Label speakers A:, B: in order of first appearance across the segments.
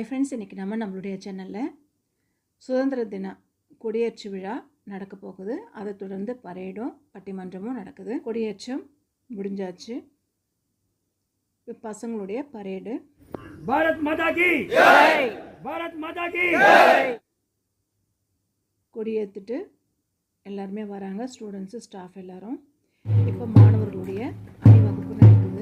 A: Friends, இன்றைக்கி நம்மளுடைய சேனலில் சுதந்திர தின கொடியேற்று விழா நடக்க போகுது. அதை தொடர்ந்து பரேடும் பட்டிமன்றமும் நடக்குது. கொடியேற்றம் முடிஞ்சாச்சு. பசங்களுடைய பரேடு.
B: பாரத் மாதா கி ஜெய், பாரத் மாதா கி ஜெய்.
A: கொடியேற்றிட்டு எல்லாருமே வராங்க, ஸ்டூடெண்ட்ஸு, ஸ்டாஃப் எல்லாரும். இப்போ மாணவர்களுடைய அணிவகுப்பு நடக்குது.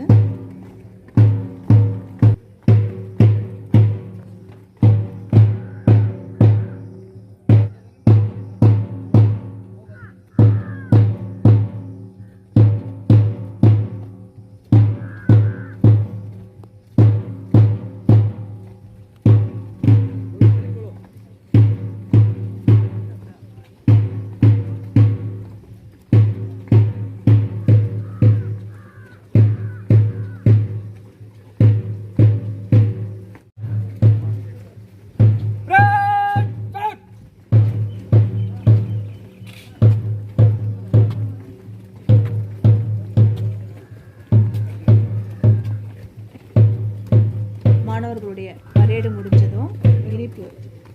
A: மாணவர்களுடைய பரேடு முடிஞ்சதும் இனிப்பு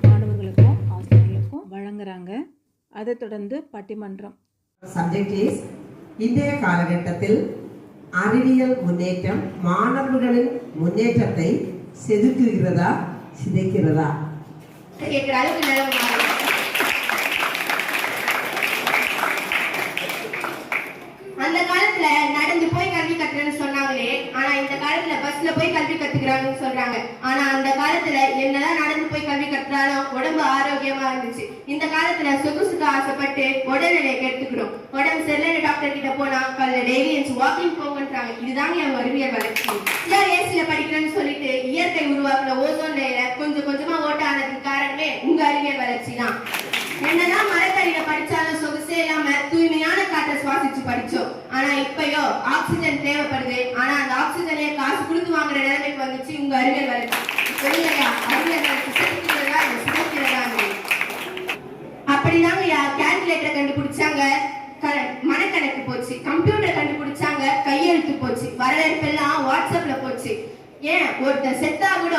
A: மாணவர்களுக்கும் ஆசிரியர்களுக்கும் வழங்குறாங்க. அதை தொடர்ந்து பட்டிமன்றம்.
C: சப்ஜெக்ட் இஸ் இன்றைய காலகட்டத்தில் அறிவியல் முன்னேற்றம் மாணவர்களின் முன்னேற்றத்தை செதுக்குகிறதா சிதைக்கிறதா?
D: அந்த காலத்துல நடந்து போய் கல்வி கத்துறேன்னு சொன்னாங்களே, ஆனா இந்த காலத்துல பஸ்ல போய் கல்வி கத்துக்கிறாங்கன்னு சொல்றாங்க. ஆனா அந்த காலத்துல என்னதான் நடந்து போய் கல்வி கத்துறாலும் உடம்பு ஆரோக்கியமா இருந்துச்சு. இந்த காலத்துல சொகுசுக்கு ஆசைப்பட்டு உடல்நிலையை கெடுத்துக்கிறோம். உடம்பு சரியில்லை, டாக்டர் கிட்ட போனா டெய்லி வாக்கிங் போங்கன்றாங்க. இதுதாங்க என் அறிவியல் வளர்ச்சி. யார் ஏசில படிக்கிறேன்னு சொல்லிட்டு இயற்கை உருவாக்குற ஓசோன் லேயரை கொஞ்சம் கொஞ்சமா ஓட்ட ஆனதுக்கு காரணமே உங்க அறிவியல் வளர்ச்சி தான். என்னதான் மரத்தடியில படிச்சாலும் சொகுசே இல்லாம தூய்மையான காற்றை சுவாசிச்சு படிச்சோம். ஆனா இப்பயோ ஆக்சிஜன் தேவைப்படுது. ஆனா அந்த ஆக்சிஜனே காசு கொடுத்து வாங்குற நிலைமைக்கு வந்துச்சு உங்க அறிவியல் வளர்ச்சி. சொல்லுங்கய்யா, அறிவியல் வளர்ச்சி சிதைக்கிறதா இல்ல சிதைக்கிறதா? அப்படிதாங்க கால்குலேட்டரை கண்டுபிடிச்சாங்க, மனக்கணக்கு போச்சு. கம்ப்யூட்டர் கண்டுபிடிச்சாங்க, கையெழுத்து போச்சு. வரவேற்பெல்லாம் வாட்ஸ்அப்ல போச்சு. ஏன் ஒருத்தர் செத்தா கூட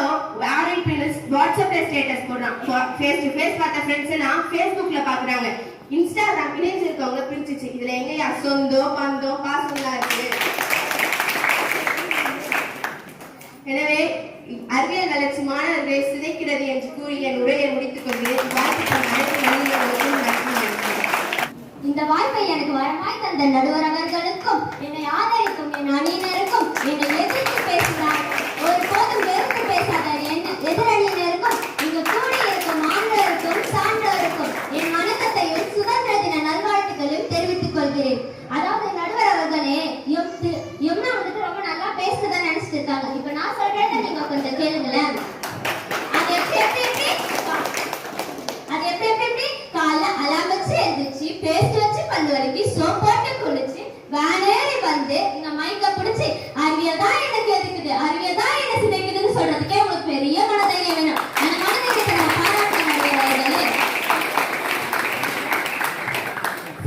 D: வாட்ஸ்அப்ல ஸ்டேட்டஸ் போடுறான். ஃபேஸ் டு ஃபேஸ் பார்த்த ஃப்ரெண்ட்ஸ் எல்லாம் ஃபேஸ்புக்ல பாக்குறாங்க. இன்ஸ்டாகிராம் இணைஞ்சிருக்கவங்க பிரிஞ்சிச்சு. இதுல எங்கயா சொந்தம் பந்தம் பாசம்லாம் இருக்கு? எனவே அறிவியல் வளர்ச்சி மாணவர்களை சிதைக்கிறது என்று கூறி என் உரையை முடித்துக் கொண்டு
E: இந்த வாய்ப்பை எனக்கு வரமாய் தந்த நடுவர் அவர்களுக்கும், என்னை ஆதரிக்கும் என் அணியினருக்கும், என்னை எதிர்த்து பேசினார் ஒருபோதும் வெறுத்து பேசாத எதிரணியினருக்கும், இங்கு கூடியிருக்கும் மாணவருக்கும் சான்றோருக்கும் என் வணக்கத்தையும் சுதந்திர தின நல்வாழ்த்துக்களையும் தெரிவித்துக் கொள்கிறேன். அதாவது நடுவர் அவர்களே, யமுனா வந்துட்டு ரொம்ப நல்லா பேசுறதா நினைச்சிட்டு இருக்காங்க. இப்ப நான் சொல்றத நீங்க கொஞ்சம் கேளுங்களேன். அது எப்படி காலைல அலாம் வச்சு எழுந்திரிச்சு பேஸ்ட் வச்சு பல்லு வரைக்கும் சோப் போட்டு குளிச்சு வேனேறி வந்து இங்க மைக்க பிடிச்சி அறிவியல் தான் எனக்கு எதுக்குது, அறிவியல் தான் என்ன சிதைக்குதுன்னு சொல்றதுக்கே உங்களுக்கு பெரிய மனதைரியம் வேணும். அந்த மனதைரியத்தை நான் பாராட்டுறேன்.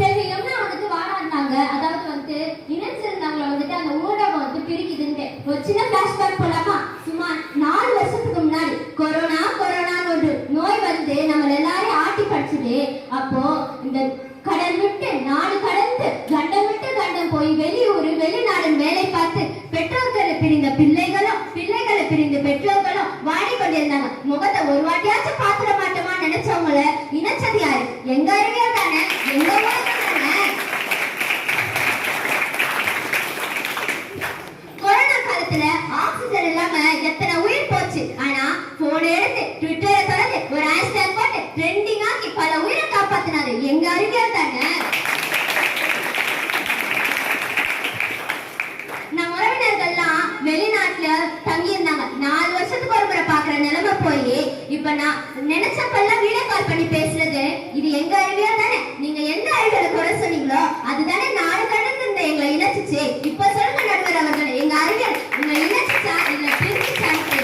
E: சரி, யமுனா வந்துட்டு வாராடினாங்க. அதாவது வந்துட்டு இணைச்சிருந்தாங்கள வந்துட்டு அந்த ஊடகம் வந்து பிரிக்குதுன்ட்டு ஒரு சின்ன பிளாஷ்பேக் போலாமா? சுமார் 4 வருஷத்துக்கு முன்னாடி கொரோனான்னு ஒரு நோய் வந்து நம்ம எல்லாரையும் ஆட்டி படிச்சுது. அப்போ இந்த கடல் விட்டு நாடு கடந்து கண்டம் விட்டு கண்டம் போய் வெளியூர் வெளிநாடு வேலை பார்த்து பெற்றோர்களை பிரிந்த பிள்ளைகளும் பிள்ளைகளை பிரிந்த பெற்றோர்களும் வாடிக்கொண்டிருந்தாங்க. முகத்தை ஒரு வாட்டியாச்சும் பாத்திர மாட்டோமா நினைச்சவங்கள இணைச்சது யாரு? எங்க அறிவியல் தானே, எங்க உலகம் தானே. கொரோனா காலத்துல ஆக்சிஜன் இல்லாம எத்தனை உயிர் போச்சு. ஆனா போன் எடுத்து ட்விட்டரை தொடர்ந்து ஒரு ஹேஷ்டேக் போட்டு ட்ரெண்டிங் ஆக்கி பல உயிரை காப்பாத்தினாரு எங்க அறிவியல் தானே. நம்ம உறவினர்கள்லாம் வெளிநாட்டுல தங்கி இருந்தாங்க. 4 வருஷத்துக்கு ஒரு முறை பாக்குற நிலைமை போய் இப்ப நான் நினைச்சப்பெல்லாம் வீடியோ கால் பண்ணி பேசுறது இது எங்க அறிவியல் தானே. நீங்க எந்த அறிவியலை குறை சொன்னீங்களோ அதுதானே நாடு கடந்து இந்த எங்களை இணைச்சிச்சு. இப்ப சொல்லுங்க நடுவர் அவர்கள், எங்க அறிவியல் உங்களை இணைச்சிச்சா இல்ல பிரிச்சுச்சான்னு.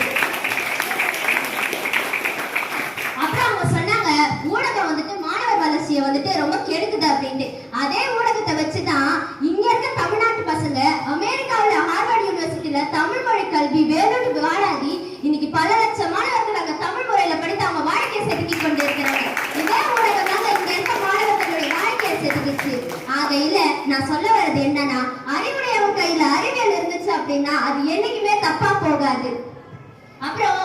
E: அப்புறம் அவங்க சொன்னாங்க ஊடகம் வந்துட்டு மாணவர் வளர்ச்சியை வந்துட்டு ரொம்ப கெடுக்குது அப்படின்ட்டு. அதே ஊடகத்தை வச்சுதான் இங்க இருக்க தமிழ்நாட்டு பசங்க அமெரிக்காவில் ஹார்வர்ட் யூனிவர்சிட்டியில தமிழ் மொழி கல்வி வேலோடு வாழாதி இன்னைக்கு பல லட்சம் மாணவர்கள் அங்க போகாது. அப்புறம்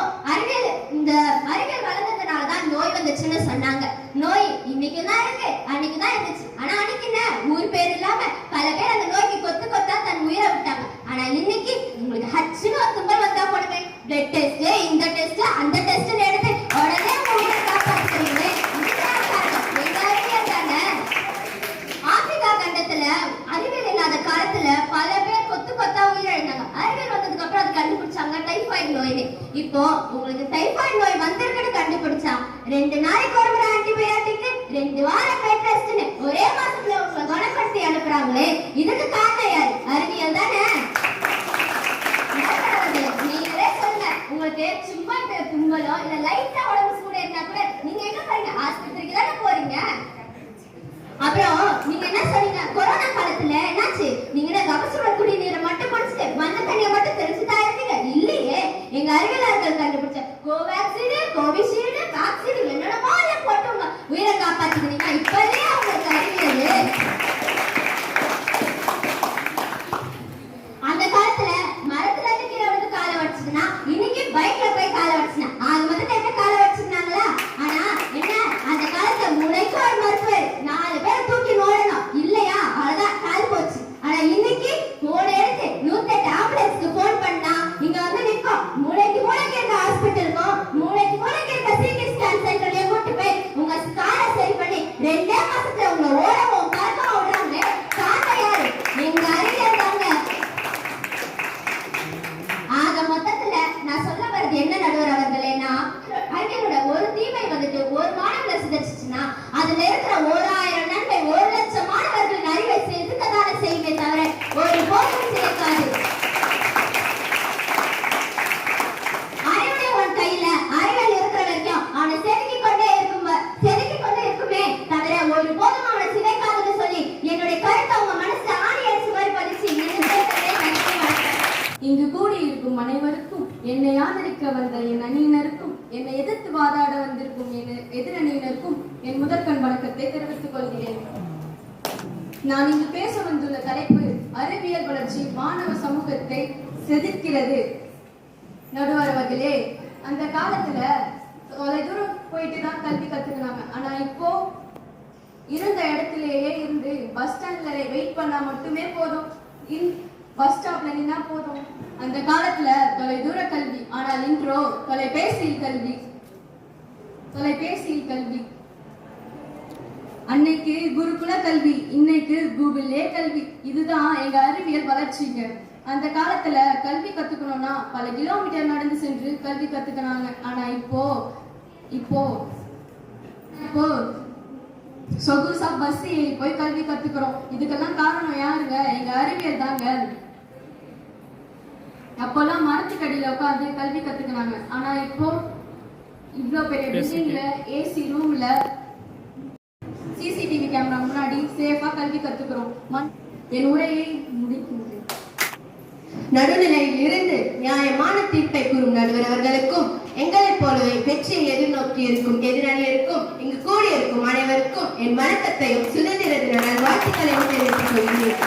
E: இந்த அறிவியல் வளர்ந்ததுனால தான் நோய் வந்துச்சுன்னு சொன்னாங்க. நோய் இன்னைக்கு தான் இருக்கு, அன்னைக்கு தான் இருந்துச்சு. ஆனா அன்னைக்கு என்ன ஊர் பேர் இல்லாம பல பேர் அந்த நோய்க்கு கொத்து கொத்தா தன் உயிரை விட்டாங்க. ஆனா இன்னைக்கு உங்களுக்கு ஹச்சுன்னு ஒரு தும்பல் வந்தா போடுவேன், பிளட் டெஸ்ட், இந்த டெஸ்ட், அந்த டெஸ்ட் எடுத்து உடனே உங்க உயிரை காப்பாற்றுறீங்களே, ஆப்பிரிக்கா கண்டத்துல அறிவியல் இல்லாத காலத்துல பல பேர் கொத்து கொத்தா உயிரிழந்தாங்க. அறிவியல் வந்ததுக்கு அப்புறம் அது கண்டுபிடிச்சாங்க டைபாய்டு நோய்னு. இப்போ உங்களுக்கு டைபாய்டு நோய் வந்திருக்குன்னு கண்டுபிடிச்சா 2 நாளைக்கு ஒரு முறை ஆன்டிபயோட்டிக், 2 வாரம் பெட் ரெஸ்ட்னு ஒரே மாசத்துல உங்களை குணப்படுத்தி அனுப்புறாங்களே, இதுக்கு காரணம் யாரு? அறிவியல் தானே. நீங்களே சொல்லுங்க, உங்களுக்கு சும்மா தும்பலோ இல்ல லைட்டா உடம்பு சூடு இருந்தா கூட நீங்க எங்க போறீங்க? ஆஸ்பத்திரிக்கு தானே போறீங்க. அப்புறம் நீங்க என்ன சொன்னீங்க, கொரோனா காலத்துல என்னாச்சு? நீங்க கபசுர குடிநீரை மட்டும் குடிச்சிட்டு மண்ண தண்ணியை மட்டும் தெரிஞ்சுதான் இருக்கீங்க. இல்லையே, எங்க அறிவியலாளர்கள் கண்டுபிடிச்ச கோவேக்சின், கோவிஷீல்டு, வேக்சின் என்னென்னமோ போட்டு உங்க உயிரை காப்பாத்திக்கிறீங்க. இப்பவே உங்களுக்கு அறிவியல். அந்த காலத்துல மரத்துல இருந்து கீழே வந்து காலை வச்சுதுன்னா இன்னைக்கு பைக்ல போய் காலை வச்சுனா அது வந்து என்ன காலை வச்சிருந்தாங்களா? ஆனா என்ன, அந்த காலத்துல முளைக்கு ஒரு மருத்துவர் 4 பேர் தூக்கி நோடணும் இல்லையா, அவ்வளவுதான் கால் போச்சு. ஆனா இன்னைக்கு போன் எடுத்து 108 ஆம்புலன்ஸ்க்கு போன் பண்ணா இங்க வந்து நிற்கும். மூளைக்கு இருக்க ஹாஸ்பிட்டலுக்கும் மூளைக்கு இருக்க சிடி ஸ்கேன் சென்டர்லயும் கூட்டு போய் உங்க காலை சரி பண்ணி 2 மாசத்துல உங்க ஓடவும் கறக்கவும் விடுறாங்க. காரணம் யாரு? எங்க அறிவியல் தாங்க. ஆக மொத்தத்துல நான் சொல்ல வர்றது என்ன நடுவர் அவர்களேனா, அறிவியலோட ஒரு தீமை வந்துட்டு ஒரு மாணவர்களை சிதைச்சுச்சுன்னா அதுல இருக்கிற 1000 நன்மை 1,00,000 மாணவர்களின் அறிவை செதுக்கத்தானே செய்யுமே தவிர ஒரு போதும் செய்யக்காது. அறிவுடைய உன் கையில அறிவியல் இருக்கிற வரைக்கும் அவனை செதுக்கிக் கொண்டே இருக்குமே தவிர ஒரு போதும் அவனை சிதைக்காதுன்னு சொல்லி என்னுடைய கருத்தை உங்க மனசுல ஆணி அடிச்சு மாதிரி பதிச்சு
F: இங்கு கூடியிருக்கும் அனைவருக்கும், என்னை ஆதரிக்க வந்த என் அணியினருக்கும், என்னை எதிர்த்து வாதாட வந்திருக்கும் என் எதிரணியினருக்கும் என் முதற்கண் வணக்கத்தை தெரிவித்துக் கொள்கிறேன். நான் இங்கு பேச வந்துள்ள தலைப்பு அறிவியல் வளர்ச்சி மாணவ சமூகத்தை செதுக்கிறது. நடுவர் அவர்களே, அந்த காலத்துல தொலைதூரம் போயிட்டு தான் கல்வி கத்துக்கினாங்க. ஆனா இப்போ இருந்த இடத்திலேயே இருந்து பஸ் ஸ்டாண்ட்ல வெயிட் பண்ணா மட்டுமே போதும், பஸ் ஸ்டாப்ல நின்னா போதும். அந்த காலத்துல தொலைதூர கல்வி, ஆனால் இன்றோ தொலைபேசியில் கல்வி. அன்னைக்கு குருகுல கல்வி, இன்னைக்கு கூகுளே கல்வி. இதுதான் எங்க அறிவியல் வளர்ச்சிங்க. அந்த காலத்துல கல்வி கத்துக்கணும்னா பல கிலோமீட்டர் நடந்து சென்று கல்வி கத்துக்கினாங்க. ஆனா இப்போ சொகுசா பஸ் ஏறி போய் கல்வி கத்துக்கிறோம். இதுக்கெல்லாம் காரணம் யாருங்க? எங்க அறிவியல் தாங்க. அப்போல்லாம் மரத்துக்கடியில உட்காந்து கல்வி கத்துக்கினாங்க. ஆனா இப்போ இவ்வளவு பெரிய பில்டிங்ல ஏசி ரூம்ல சிசிடிவி கேமரா முன்னாடி சேஃபா கல்வி கத்துக்கிறோம். என் உரையை முடிக்கின்றேன்.
D: நடுநிலையில் இருந்து நியாயமான தீர்ப்பை கூறும் நடுவர் அவர்களுக்கும், எங்களைப் போலவே வெற்றியை எதிர்நோக்கி இருக்கும் எதிரணியருக்கும், இங்கு கூடியிருக்கும் அனைவருக்கும் என் வணக்கத்தையும் சுதந்திர தின நல்வாழ்த்துக்களையும் தெரிவித்துக் கொள்கிறேன்.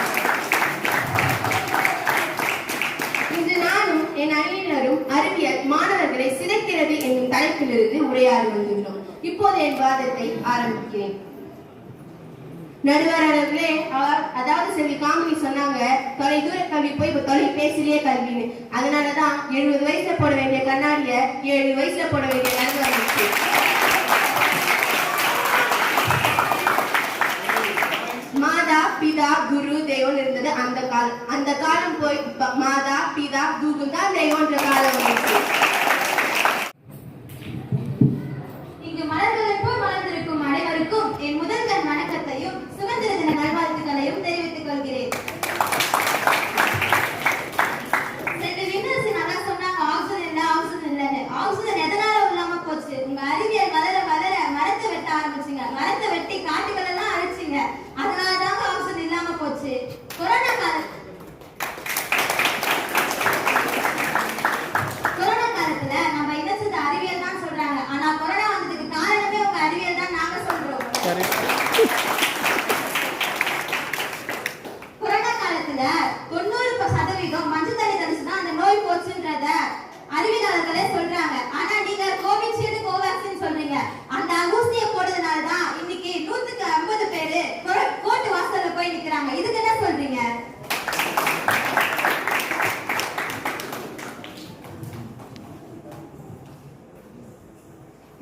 D: இன்று நானும் என் அணியினரும் அறிவியல் மாணவர்களை சிதைக்கிறது என்னும் தலைப்பிலிருந்து உரையாடி வந்துள்ளோம். இப்போது என் வாதத்தை ஆரம்பிக்கிறேன். நடுவர் அவர்களே, அதாவது செல்வி காமினி சொன்னாங்க தொலைதூர கல்வி போய் இப்ப தொலைபேசிலேயே கல்வின்னு. அதனாலதான் 70 வயசுல போட வேண்டிய கண்ணாடிய 7 வயசுல போட வேண்டிய நிலைமை வந்துச்சு. மாதா பிதா குரு தெய்வம் இருந்தது அந்த காலம் போய் மாதா பிதா குரு தான் தெய்வம்ன்ற காலம் வந்துச்சு.
E: இங்கு மலர்களை போய் மலர்ந்திருக்கும் அனைவருக்கும் என் முதல்கண் வணக்கத்தையும் சுதந்திர தின நல்வாழ்த்துக்களையும் தெரிவித்துக் கொள்கிறேன். ஆக்சிஜன் எதனால இல்லாம போச்சு? உங்க அறிவியல் வளர மரத்தை வெட்ட ஆரம்பிச்சீங்க, மரத்தை வெட்டி காட்டுகள் எல்லாம் அழிச்சிங்க, அதனாலதாங்க ஆக்சிஜன் இல்லாம போச்சு. கொரோனா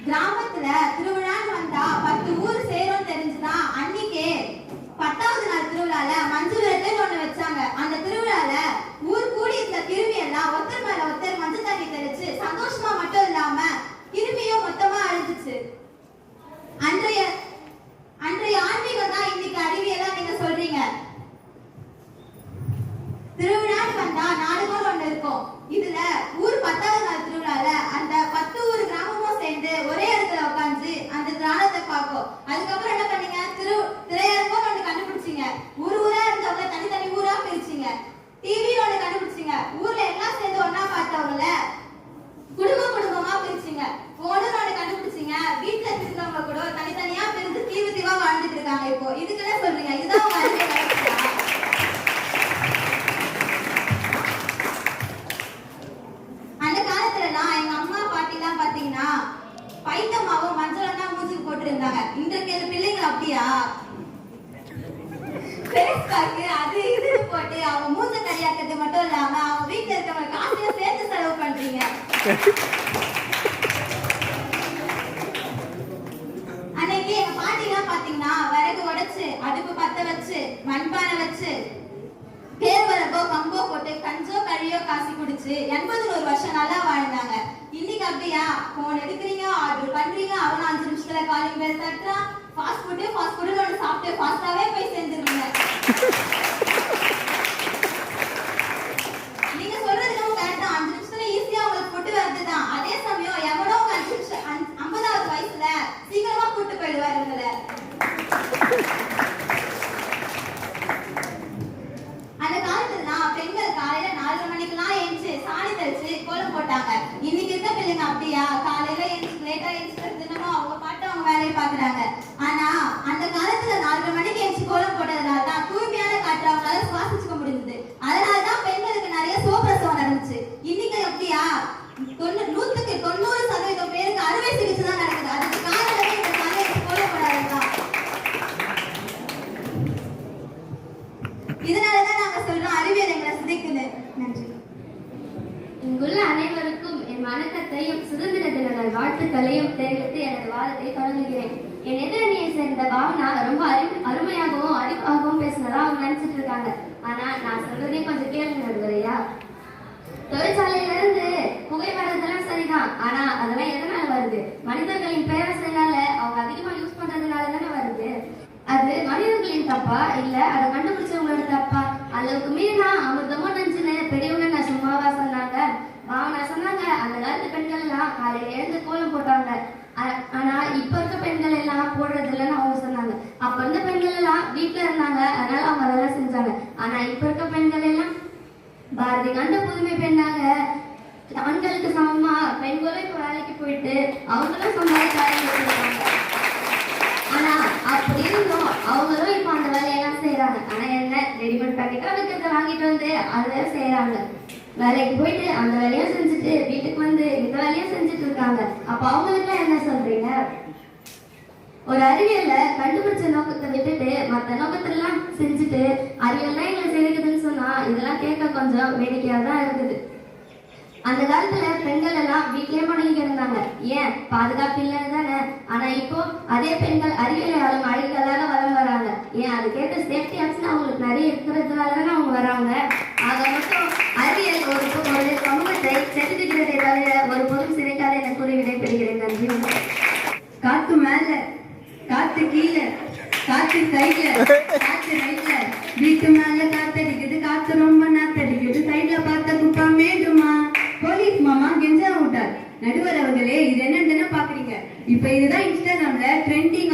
E: கிராமத்துல திருவிழான்னு வந்தா 10 ஊர் சேரும் தெரிஞ்சுதான் அன்னைக்கே 10வது நாள் திருவிழால மஞ்சள் விரட்டுன்னு ஒண்ணு வச்சாங்க. அந்த திருவிழால ஊர் கூடி இருந்த கிருமி எல்லாம் ஒருத்தர் மேல ஒருத்தர் மஞ்சள் தண்ணி தெளிச்சு சந்தோஷமா மட்டும் இல்லாம கிருமியும் மொத்தமா அழிஞ்சிச்சு. அன்றைய ஆன்மீகம் தான் இன்னைக்கு அறிவியலா நீங்க சொல்றீங்க. திருவிழான்னு வந்தா நாடுகள் ஒண்ணு இருக்கும். இதுல ஊர் 10வது நாள் திருவிழால அந்த 10 ஊர் கிராமமும் சேர்ந்து ஒரே இடத்துல உட்காந்து அந்த கிராமத்தை பார்க்கும். அதுக்கப்புறம் என்ன பண்ணீங்க? திரையரங்கம் ஒண்ணு கண்டுபிடிச்சீங்க. ஊரா இருந்தவங்க தனித்தனி ஊரா பிரிச்சீங்க. டிவி ஒண்ணு கண்டுபிடிச்சீங்க. ஊர்ல எல்லாம் சேர்ந்து ஒன்னா பார்த்தவங்கள குடும்பமா பிரிச்சீங்க. போன் ஒண்ணு கண்டுபிடிச்சீங்க. வீட்டுல இருக்கிறவங்க கூட தனித்தனியா பிரிந்து தீவா வாழ்ந்துட்டு இருக்காங்க. இப்போ இதுக்கு என்ன சொல்றீங்க? இதுதான் உங்க அறிவியல். அந்த காலத்துல எல்லாம் எங்க அம்மா பாட்டி எல்லாம் பாத்தீங்கன்னா பைத்தமாவும் மஞ்சள் தான் மூஞ்சுக்கு போட்டு இருந்தாங்க. இன்றைக்கு பிள்ளைங்க அப்படியா? அது இது போட்டு அவங்க மூஞ்ச கரியாக்கிறது மட்டும் இல்லாம அவங்க வீட்டுல இருக்கவங்க காசையும் சேர்த்து செலவு பண்றீங்க. அன்னைக்கு எங்க பாட்டி எல்லாம் பாத்தீங்கன்னா விறகு உடைச்சு அடுப்பு பத்த வச்சு மண்பானை வச்சு கேழ்வரகோ கம்போ போட்டு கஞ்சோ கழியோ காசி குடிச்சு 81 வருஷம் நல்லா வாழ்ந்தாங்க. இன்னைக்கு அப்படியா? போன் எடுக்கிறீங்க, ஆர்டர் பண்றீங்க, அவன் 5 நிமிஷத்துல காலிங் பெல் தட்டுறான். ஃபாஸ்ட் ஃபுட் ஒன்று சாப்பிட்டு ஃபாஸ்டாவே போய் சேர்ந்துருவீங்க. நீங்க சொல்றது நம்ம கரெக்டா 5 நிமிஷத்துல ஈஸியா உங்களுக்கு ஃபுட் வருதுதான். அதே சமயம் எவனோ 50வது வயசுல சீக்கிரமா கூட்டு போயிடுவாரு உங்களை. அந்த காலத்துல பெண்கள் காலையில 4:30 மணிக்கெல்லாம் எழுந்து சாணி தெளிச்சு கோலம் போட்டாங்க. இன்னைக்கு இருக்க பிள்ளைங்க அப்படியா? காலையில எழுந்து லேட்டா எழுந்து தினமும் அவங்க பாட்டு அவங்க வேலையை பாக்குறாங்க. ஆனா அந்த காலத்துல 4:30 மணிக்கு எழுந்து கோலம் போட்டதுனால தான் தூய்மையான காற்று அவங்களால சுவாசிச்சுக்க முடிஞ்சது. அதனாலதான் பெண்களுக்கு நிறைய சுகப்பிரசவம் நடந்துச்சு. இன்னைக்கு அப்படியா? 90% பேருக்கு அறுவை சிகிச்சை தான் நடக்குது. அதுக்கு காரணமே இந்த காலையில கோலம் போடாதுதான். இதனாலதான் நாங்க சொல்றோம் அறிவியல் எங்களை சிதைக்குது. நன்றி.
G: இங்குள்ள அனைவருக்கும் என் வணக்கத்தையும் சுதந்திர தின வாழ்த்துக்களையும் தெரிவித்து எனது வாதத்தை தொடங்குகிறேன். என் எதிரணியை சேர்ந்த பாவனா ரொம்ப அருமையாகவும் அறிவாகவும் பேசினதா அவங்க நினைச்சிட்டு இருக்காங்க. ஆனா நான் சொல்றதையும் கொஞ்சம் கேளுங்க நடுவரையா. தொழிற்சாலையில இருந்து புகை வர்றதெல்லாம் சரிதான். ஆனா அதெல்லாம் எதனால வருது? மனிதர்களின் பேரரசுனால அவங்க அதிகமா யூஸ் பண்றதுனால தானே வருது. அது மனிதர்களின் தப்பா இல்ல அதை கண்டுபிடிச்சவங்களோட தப்பா? அளவுக்கு மீறினா அமிர்தமோ நஞ்சுன்னு பெரியவங்க நான் சும்மாவா சொன்னாங்க? பாவனா சொன்னாங்க அந்த காலத்து பெண்கள் எல்லாம் காலையில எழுந்து கோலம் போட்டாங்க. ஆனா இப்ப இருக்க பெண்கள் எல்லாம் போடுறது இல்லைன்னு அவங்க சொன்னாங்க. அப்ப இருந்த பெண்கள் எல்லாம் வீட்டுல இருந்தாங்க, அதனால அவங்க அதெல்லாம் செஞ்சாங்க. ஆனா இப்ப இருக்க பெண்கள் எல்லாம் பாரதி கண்ட புதுமை பெண்ணாக ஆண்களுக்கு சமமா பெண்களும் இப்ப வேலைக்கு போயிட்டு அவங்களும் சம்பாதிக்க. ஆனா அப்படி இருந்தோம் அவங்களும் இப்ப அந்த வேலையெல்லாம் செய்யறாங்க. ஆனா என்ன ரெடிமேட் பேக்கெட்டா வைக்கிறத வாங்கிட்டு வந்து அதை செய்யறாங்க. வேலைக்கு போயிட்டு அந்த வேலையும் செஞ்சுட்டு வீட்டுக்கு வந்து இந்த வேலையும் செஞ்சுட்டு இருக்காங்க. அப்ப அவங்களுக்கு என்ன சொல்றீங்க? ஒரு அறிவியல்ல கண்டுபிடிச்ச நோக்கத்தை விட்டுட்டு மற்ற நோக்கத்தெல்லாம் செஞ்சுட்டு அறிவியல்லாம் எங்களை செய்யுதுன்னு சொன்னா இதெல்லாம் கேட்க கொஞ்சம் வேடிக்கையா தான் இருக்குது. அந்த காலத்துல பெண்கள் எல்லாம் வீட்லயே முடங்கி கிடந்தாங்க. ஏன்? பாதுகாப்பு இல்லைன்னு தானே. ஆனா இப்போ அதே பெண்கள் அறிவியலாலும் அழகால வளம் வராங்க. ஏன்? அதுக்கேற்ற சேஃப்டி ஆப்ஷன் அவங்களுக்கு நிறைய இருக்கிறதுனால தானே அவங்க வராங்க. ஆக மட்டும் அறிவியல் ஒரு சமூகத்தை செதுக்குகிறதை தவிர ஒரு பொருள் சிதைக்காத என கூறி விடைபெறுகிறேன். நன்றி.
H: காத்து மேல, காத்து கீழே, காத்து சைட்ல, காத்து ரைட்ல, வீட்டு மேல காத்தடிக்குது, காத்து ரொம்ப நாத்தடிக்குது, சைட்ல பார்த்த குப்பா மேடுமா. போலீஸ் மாமா கெஞ்சா விட்டார். நடுவர் அவர்களே, இது என்னன்னு பாக்குறீங்க? இப்ப இதுதான் இன்ஸ்டாகிராம்ல ட்ரெண்டிங்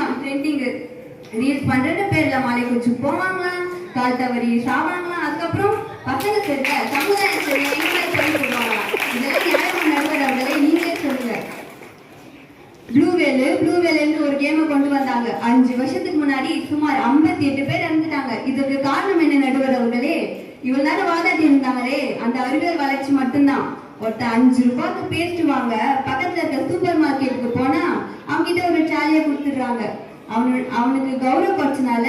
H: ரீல்ஸ் பண்ற பேர்ல மாலை குச்சி போவாங்களாம், கால் தவறி சாவாங்களாம், அதுக்கப்புறம் பசங்க தெரியல சமுதாயம் தெரியல எங்க சொல்லி சொல்லுவாங்களாம். இதெல்லாம் யாரும் நடுவர் அவர்களே நீங்களே சொல்லுங்க. ப்ளூ வேல்னு ஒரு கேமை கொண்டு வந்தாங்க. 5 வருஷத்துக்கு முன்னாடி சுமார் 58 பேர் இறந்துட்டாங்க. இதுக்கு காரணம் என்ன நடுவர் அவர்களே? இவ்வளவு நேரம் வாதாட்டி இருந்தாங்களே, அந்த அறிவியல் வளர்ச்சி மட்டும்தான். ஒருத்த 5 ரூபாய்க்கு பேஸ்ட் வாங்க பக்கத்துல இருக்க சூப்பர் மார்க்கெட்டுக்கு போனா அவங்க கிட்ட ஒரு சாலியை கொடுத்துடுறாங்க. அவனுக்கு கௌரவ குறைச்சனால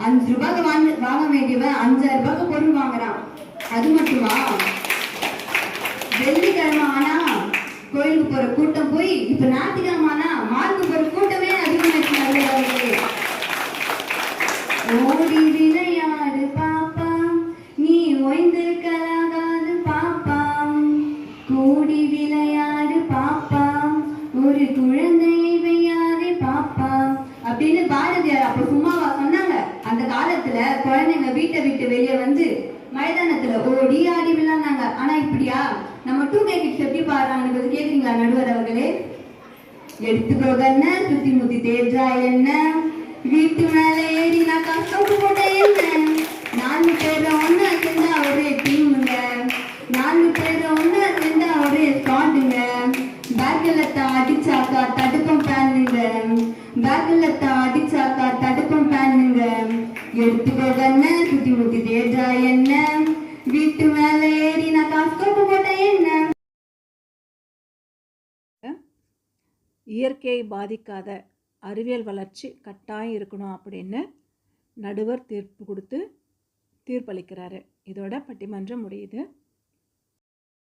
H: 5 ரூபாய்க்கு வாங்க வேண்டியவன் 5000 ரூபாய்க்கு பொருள் வாங்குறான். அது மட்டுமா, வெள்ளிக்கிழமை ஆனா கோயிலுக்கு போற கூட்டம் போய் இப்ப ஞாயிற்றுக்கிழமை ஆனா குழந்தையை வையாதே பாப்பா அப்படின்னு பாரதியார் அப்ப சும்மாவா சொன்னாங்க. அந்த காலத்துல குழந்தைங்க வீட்டை விட்டு வெளியே வந்து மைதானத்துல ஓடி ஆடி விளையாண்டாங்க. ஆனா இப்படியா? நம்ம 2K கிட்ஸ் எப்படி பாடுறாங்கன்னு கேக்குறீங்களா நடுவர் அவர்களே? எடுத்துக்கோகன்னு சுத்தி முத்தி தேஜா என்ன, வீட்டு மேல ஏறி நான் கஷ்டம் போட்ட என்ன, 4 பேரை ஒன்னா சேர்ந்தா ஒரே டீமுங்க, 4 பேரை ஒன்னா சேர்ந்தா ஒரே ஸ்குவாடுங்க, பேக்கில் அடிச்சாக்கா தடுப்பம் பேனுங்க, பேக்கில் அடிச்சாக்கா தடுப்பம் பேனுங்க, எடுத்துக்கோகன்னு சுத்தி முத்தி தேஜா என்ன, வீட்டு மேல ஏறி நான் கஷ்டம் போட்ட என்ன.
A: இயற்கையை பாதிக்காத அறிவியல் வளர்ச்சி கட்டாயம் இருக்கணும் அப்படின்னு நடுவர் தீர்ப்பளிக்கிறாரு. இதோட பட்டிமன்றம் முடியுது.